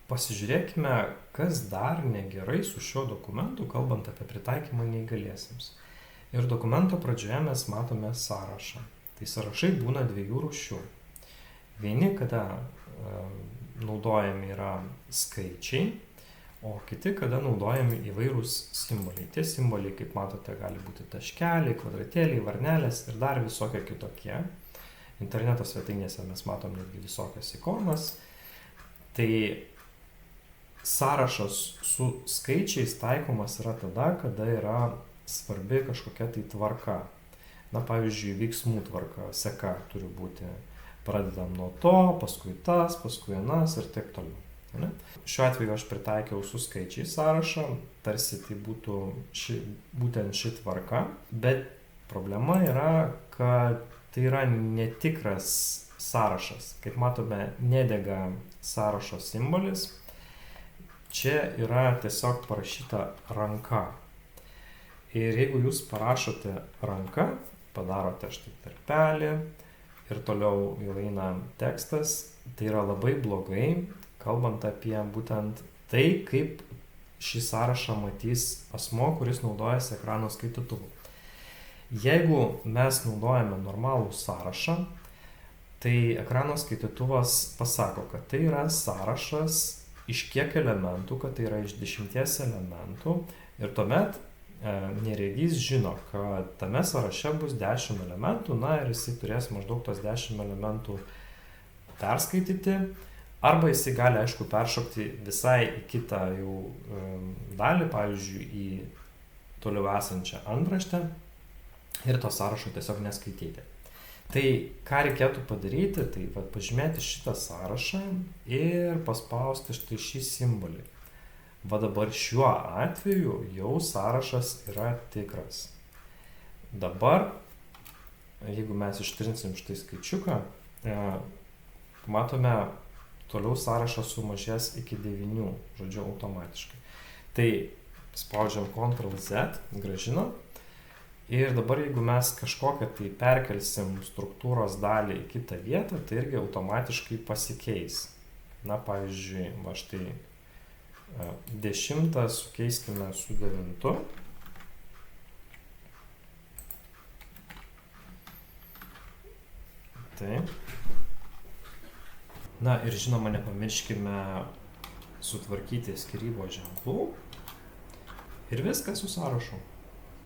Pasižiūrėkime, kas dar negerai su šiuo dokumentu, kalbant apie pritaikymą neįgaliesiems. Ir dokumento pradžioje mes matome sąrašą. Tai sąrašai būna dviejų rūšių. Vieni, kada naudojami yra skaičiai, o kiti, kada naudojami įvairūs simboliai. Tie simboliai, kaip matote, gali būti taškeliai, kvadratėliai, varnelės ir dar visokie kitokie. Interneto svetainėse mes matom netgi visokias ikonas. Tai sąrašas su skaičiais taikomas yra tada, kada yra svarbi kažkokia tai tvarka. Na, pavyzdžiui, veiksmų tvarka, seka turi būti. Pradedam nuo to, paskui tas, paskui anas ir taip toliau. Ne? Šiuo atveju aš pritaikiau su skaičiais sąrašą, tarsi tai būtų būtent ši tvarka, bet problema yra, kad tai yra netikras sąrašas. Kaip matome, nedega sąrašo simbolis. Čia yra tiesiog parašyta ranka. Ir jeigu jūs parašote ranka, padarote štai tarpelį ir toliau jau eina tekstas, tai yra labai blogai, kalbant apie būtent tai, kaip šį sąrašą matys asmo, kuris naudojasi ekrano skaitytuvu. Jeigu mes naudojame normalų sąrašą, tai ekrano skaitytuvas pasako, kad tai yra sąrašas iš kiek elementų, kad tai yra iš 10 elementų ir tuomet neregys žino, kad tame sąraše bus 10 elementų, na ir jisai turės maždaug tos 10 elementų perskaityti, arba jisai gali, aišku, peršokti visai į kitą jau dalį, pavyzdžiui, į toliau esančią antraštę ir to sąrašo tiesiog neskaityti. Tai ką reikėtų padaryti, tai pažymėti šitą sąrašą ir paspausti štai šį simbolį. Va dabar šiuo atveju jau sąrašas yra tikras. Dabar, jeigu mes ištrinsim štai skaičiuką, matome, toliau sąrašas sumažės iki 9, žodžiu, automatiškai. Tai spaudžiam Ctrl+Z, grąžinam. Ir dabar, jeigu mes kažkokią tai perkelsim struktūros dalį į kitą vietą, tai irgi automatiškai pasikeis. Na, pavyzdžiui, va štai 10 sukeiskime su 9. Taip. Na ir žinoma, nepamirškime sutvarkyti skyrybos ženklų. Ir viskas su sąrašu.